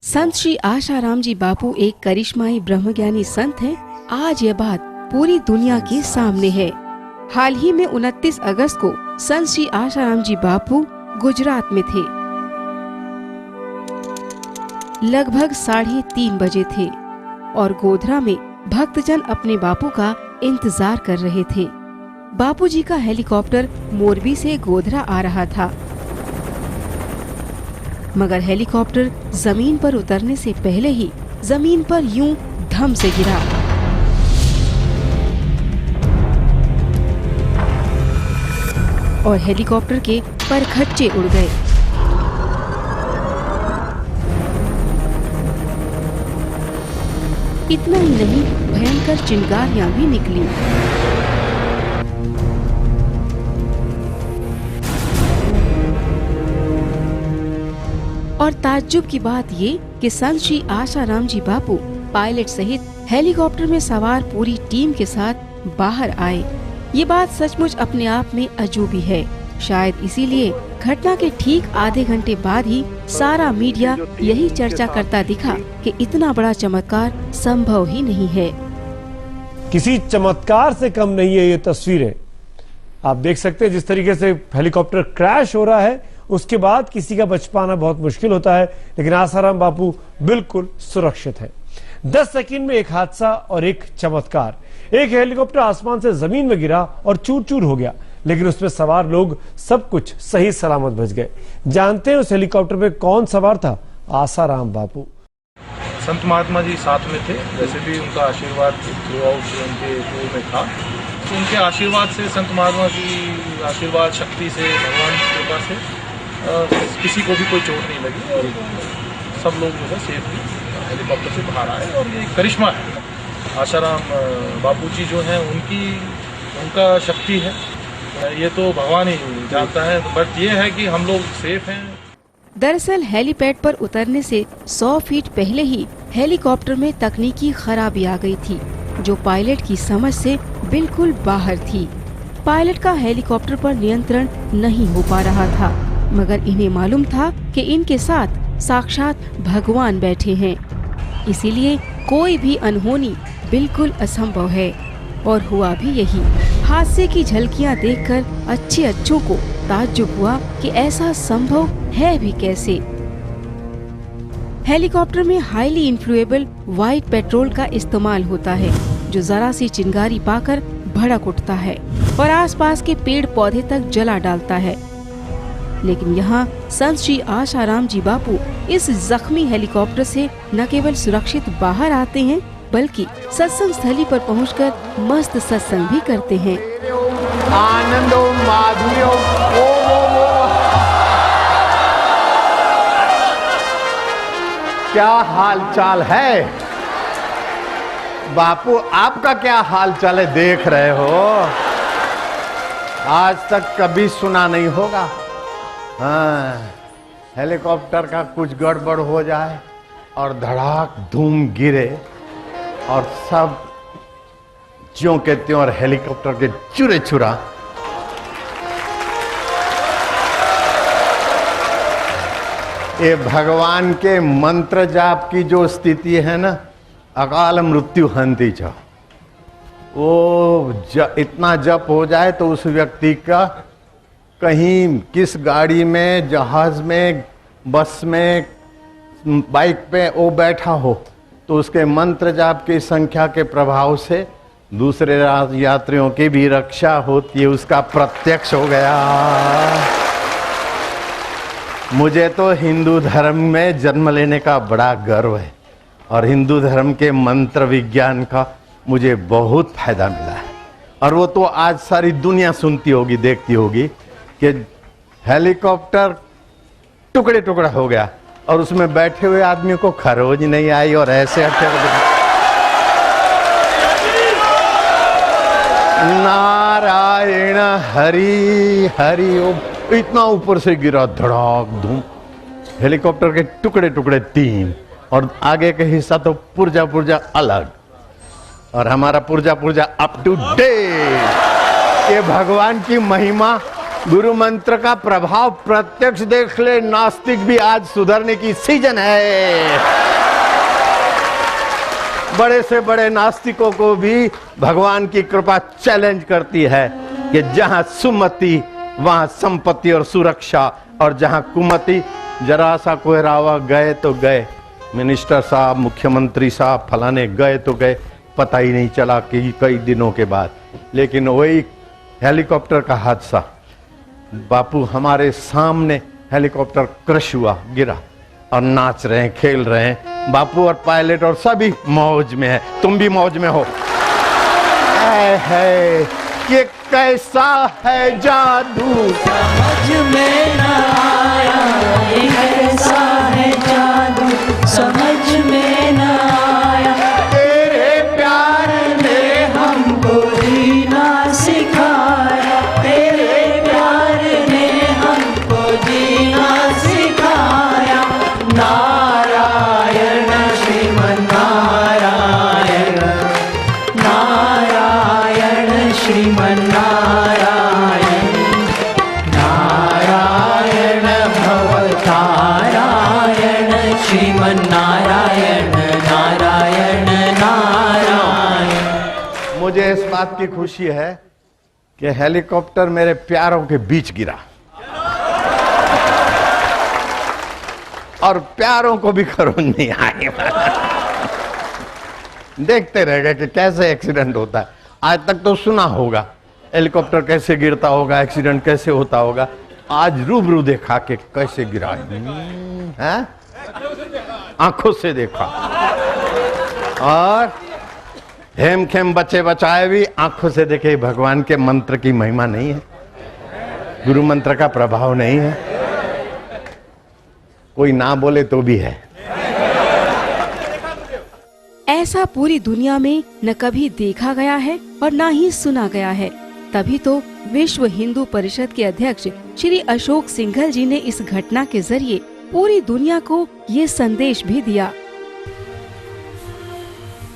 संत श्री आशाराम जी बापू एक करिश्माई ब्रह्मज्ञानी संत हैं। आज यह बात पूरी दुनिया के सामने है। हाल ही में 29 अगस्त को संत श्री आशाराम जी बापू गुजरात में थे। लगभग 3:30 बजे थे और गोधरा में भक्तजन अपने बापू का इंतजार कर रहे थे। बापूजी का हेलीकॉप्टर मोरबी से गोधरा आ रहा था, मगर हेलीकॉप्टर जमीन पर उतरने से पहले ही जमीन पर यूं धम से गिरा। और हेलीकॉप्टर के परखच्चे उड़ गए। इतना ही नहीं, भयंकर चिंगारियां भी निकली। और ताज्जुब की बात ये कि संत श्री आशाराम जी बापू पायलट सहित हेलीकॉप्टर में सवार पूरी टीम के साथ बाहर आए। ये बात सचमुच अपने आप में अजूबी है। शायद इसीलिए घटना के ठीक आधे घंटे बाद ही सारा मीडिया यही चर्चा करता दिखा कि इतना बड़ा चमत्कार संभव ही नहीं है। किसी चमत्कार से कम नहीं है ये तस्वीरें। आप देख सकते हैं जिस तरीके से हेलीकॉप्टर क्रैश हो रहा है, उसके बाद किसी का बच पाना बहुत मुश्किल होता है, लेकिन आसाराम बापू बिल्कुल सुरक्षित है। 10 सेकंड में एक हादसा और एक चमत्कार। एक हेलीकॉप्टर आसमान से जमीन में गिरा और चूर चूर हो गया, लेकिन उसमें सवार लोग सब कुछ सही सलामत बच गए। जानते हैं उस हेलीकॉप्टर में कौन सवार था? आसाराम बापू। संत महात्मा जी साथ में थे। वैसे भी उनका आशीर्वाद थ्रू आउट उनके टूर में था। उनके आशीर्वाद से, संत महात्मा की आशीर्वाद शक्ति से, भगवान की कृपा से किसी को भी कोई चोट नहीं लगी और सब लोग जो है सेफली हेलीकॉप्टर से बाहर आए। और ये करिश्मा है, आशाराम बापूजी जो हैं उनका शक्ति है। ये तो भगवान ही जानता है, बट ये है कि हम लोग सेफ हैं। दरअसल हेलीपैड पर उतरने से 100 फीट पहले ही हेलीकॉप्टर में तकनीकी खराबी आ गई थी, जो पायलट की समझ से बिल्कुल बाहर थी। पायलट का हेलीकॉप्टर पर नियंत्रण नहीं हो पा रहा था, मगर इन्हें मालूम था कि इनके साथ साक्षात भगवान बैठे हैं। इसीलिए कोई भी अनहोनी बिल्कुल असंभव है। और हुआ भी यही। हादसे की झलकियां देखकर अच्छों को ताज्जुब हुआ कि ऐसा संभव है भी कैसे। हेलीकॉप्टर में हाईली इन्फ्लुएबल व्हाइट पेट्रोल का इस्तेमाल होता है, जो जरा सी चिंगारी पाकर भड़क उठता है और आसपास के पेड़ पौधे तक जला डालता है। लेकिन यहाँ संत श्री आशाराम जी बापू इस जख्मी हेलीकॉप्टर से न केवल सुरक्षित बाहर आते हैं, बल्कि सत्संग स्थली पर पहुंचकर मस्त सत्संग भी करते हैं। आनंदो माधुर्यो क्या हाल चाल है बापू? आपका क्या हाल चाल है? देख रहे हो, आज तक कभी सुना नहीं होगा। हाँ, हेलीकॉप्टर का कुछ गड़बड़ हो जाए और धड़ाक धूम गिरे और सब ज्यों के त्यों और हेलीकॉप्टर के चूरे चूरा। ये भगवान के मंत्र जाप की जो स्थिति है ना, अकाल मृत्यु हंती जा, वो इतना जप हो जाए तो उस व्यक्ति का कहीं किस गाड़ी में, जहाज में, बस में, बाइक पे वो बैठा हो तो उसके मंत्र जाप की संख्या के प्रभाव से दूसरे यात्रियों की भी रक्षा होती है। उसका प्रत्यक्ष हो गया। मुझे तो हिंदू धर्म में जन्म लेने का बड़ा गर्व है और हिंदू धर्म के मंत्र विज्ञान का मुझे बहुत फायदा मिला है। और वो तो आज सारी दुनिया सुनती होगी, देखती होगी कि हेलीकॉप्टर टुकड़े टुकड़ा हो गया और उसमें बैठे हुए आदमी को खरोज नहीं आई और ऐसे नारायण हरि हरि ओम, इतना ऊपर से गिरा, धड़ाक धूम, हेलीकॉप्टर के टुकड़े टुकड़े 3 और आगे के हिस्सा तो पुर्जा पुर्जा अलग, और हमारा पुर्जा पुर्जा अप टू डेट। ये भगवान की महिमा गुरु मंत्र का प्रभाव प्रत्यक्ष देख ले, नास्तिक भी आज सुधरने की सीजन है। बड़े से बड़े नास्तिकों को भी भगवान की कृपा चैलेंज करती है कि जहां सुमति वहां संपत्ति और सुरक्षा, और जहां कुमति जरा सा कोहरावा गए तो गए, मिनिस्टर साहब, मुख्यमंत्री साहब फलाने गए तो गए, पता ही नहीं चला कि कई दिनों के बाद। लेकिन वही हेलीकॉप्टर का हादसा, बापू हमारे सामने हेलीकॉप्टर क्रश हुआ, गिरा, और नाच रहे हैं, खेल रहे हैं। बापू और पायलट और सभी मौज में है, तुम भी मौज में हो। है ये कैसा है जादू समझ में न आया, ये कैसा है जादू समझ में न आया। तेरे प्यार ने हमको जीना सिखाया, तेरे प्यार ने हमको जीना सिखाया। नारायण श्रीमन नारायण, नारायण श्रीमन नारायण, नारायण भवतारायण श्रीमन नारायण, नारायण नारायण। मुझे इस बात की खुशी है कि हेलीकॉप्टर मेरे प्यारों के बीच गिरा, और प्यारों को भी खरोंच नहीं आई। देखते रह गए कि कैसे एक्सीडेंट होता है। आज तक तो सुना होगा हेलीकॉप्टर कैसे गिरता होगा, एक्सीडेंट कैसे होता होगा, आज रूबरू देखा कि कैसे गिरा है, आंखों से देखा। और हेम खेम बचे बचाए भी आंखों से देखे। भगवान के मंत्र की महिमा नहीं है, गुरु मंत्र का प्रभाव नहीं है, कोई ना बोले तो भी है। ऐसा पूरी दुनिया में न कभी देखा गया है और न ही सुना गया है। तभी तो विश्व हिंदू परिषद के अध्यक्ष श्री अशोक सिंघल जी ने इस घटना के जरिए पूरी दुनिया को ये संदेश भी दिया।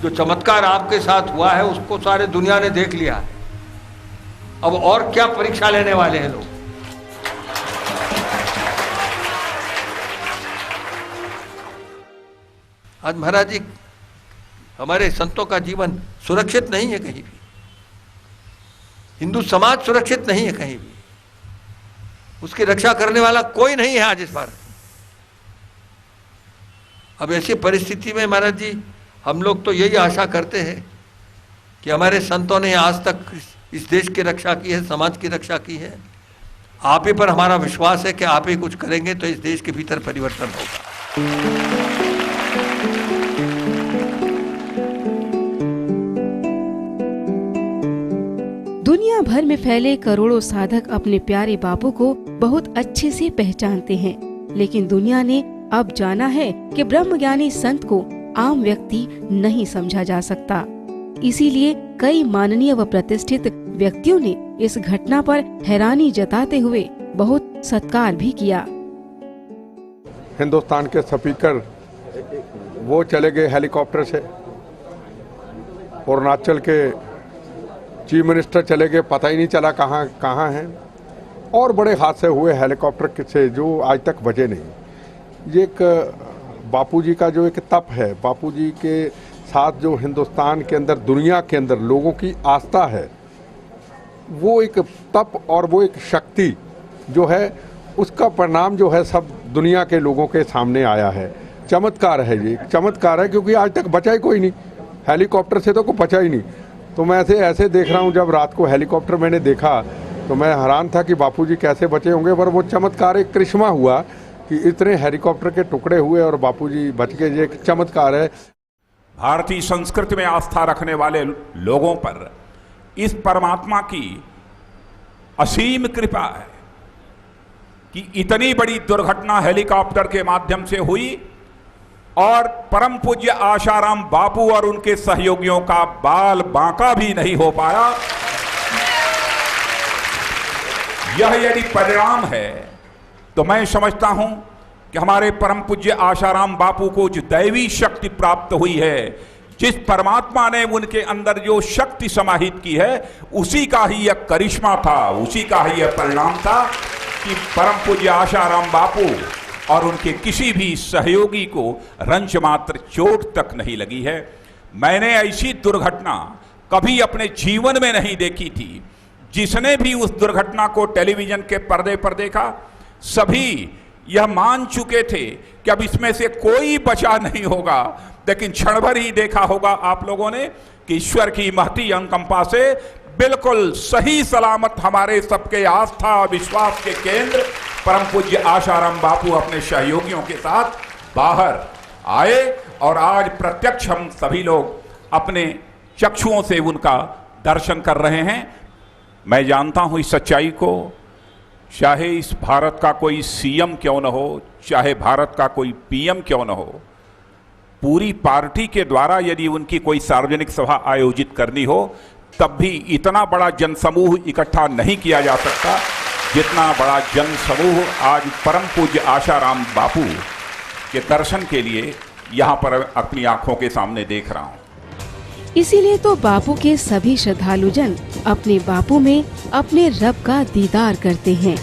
जो चमत्कार आपके साथ हुआ है उसको सारे दुनिया ने देख लिया है। अब और क्या परीक्षा लेने वाले हैं लोग। आज महाराज जी, हमारे संतों का जीवन सुरक्षित नहीं है कहीं भी, हिंदू समाज सुरक्षित नहीं है कहीं भी, उसकी रक्षा करने वाला कोई नहीं है आज इस बार। अब ऐसी परिस्थिति में महाराज जी, हम लोग तो यही आशा करते हैं कि हमारे संतों ने आज तक इस देश की रक्षा की है, समाज की रक्षा की है। आप ही पर हमारा विश्वास है कि आप ही कुछ करेंगे तो इस देश के भीतर परिवर्तन होगा। दुनिया भर में फैले करोड़ों साधक अपने प्यारे बापू को बहुत अच्छे से पहचानते हैं, लेकिन दुनिया ने अब जाना है कि ब्रह्मज्ञानी संत को आम व्यक्ति नहीं समझा जा सकता। इसीलिए कई माननीय व प्रतिष्ठित व्यक्तियों ने इस घटना पर हैरानी जताते हुए बहुत सत्कार भी किया। हिंदुस्तान के स्पीकर वो चले गए हेलीकॉप्टर से, अरुणाचल के चीफ मिनिस्टर चले गए, पता ही नहीं चला कहाँ हैं, और बड़े हादसे हुए हेलीकॉप्टर से जो आज तक बचे नहीं। ये एक बापूजी का जो एक तप है, बापूजी के साथ जो हिंदुस्तान के अंदर, दुनिया के अंदर लोगों की आस्था है, वो एक तप और वो एक शक्ति जो है, उसका परिणाम जो है सब दुनिया के लोगों के सामने आया है। चमत्कार है, ये चमत्कार है, क्योंकि आज तक बचा ही कोई नहीं, हेलीकॉप्टर से तो कोई बचा ही नहीं। तो मैं ऐसे देख रहा हूँ, जब रात को हेलीकॉप्टर मैंने देखा तो मैं हैरान था कि बापूजी कैसे बचे होंगे, पर वो चमत्कार, एक करिश्मा हुआ कि इतने हेलीकॉप्टर के टुकड़े हुए और बापूजी बच गए। ये एक चमत्कार है। भारतीय संस्कृति में आस्था रखने वाले लोगों पर इस परमात्मा की असीम कृपा है कि इतनी बड़ी दुर्घटना हेलीकॉप्टर के माध्यम से हुई और परम पूज्य आशाराम बापू और उनके सहयोगियों का बाल बांका भी नहीं हो पाया। यह यदि परिणाम है तो मैं समझता हूं कि हमारे परम पूज्य आशाराम बापू को जो दैवी शक्ति प्राप्त हुई है, जिस परमात्मा ने उनके अंदर जो शक्ति समाहित की है, उसी का ही यह करिश्मा था, उसी का ही यह परिणाम था कि परम पूज्य आशाराम बापू और उनके किसी भी सहयोगी को रंच मात्र चोट तक नहीं लगी है। मैंने ऐसी दुर्घटना कभी अपने जीवन में नहीं देखी थी। जिसने भी उस दुर्घटना को टेलीविजन के पर्दे पर देखा, सभी यह मान चुके थे कि अब इसमें से कोई बचा नहीं होगा। लेकिन क्षण भर ही देखा होगा आप लोगों ने कि ईश्वर की महती अनुकंपा से बिल्कुल सही सलामत हमारे सबके आस्था और विश्वास के केंद्र परम पूज्य आशाराम बापू अपने सहयोगियों के साथ बाहर आए और आज प्रत्यक्ष हम सभी लोग अपने चक्षुओं से उनका दर्शन कर रहे हैं। मैं जानता हूं इस सच्चाई को, चाहे इस भारत का कोई सीएम क्यों न हो, चाहे भारत का कोई पीएम क्यों न हो, पूरी पार्टी के द्वारा यदि उनकी कोई सार्वजनिक सभा आयोजित करनी हो, तब भी इतना बड़ा जनसमूह इकट्ठा नहीं किया जा सकता जितना बड़ा जनसमूह आज परम पूज्य आशाराम बापू के दर्शन के लिए यहाँ पर अपनी आंखों के सामने देख रहा हूँ। इसीलिए तो बापू के सभी श्रद्धालुजन अपने बापू में अपने रब का दीदार करते हैं।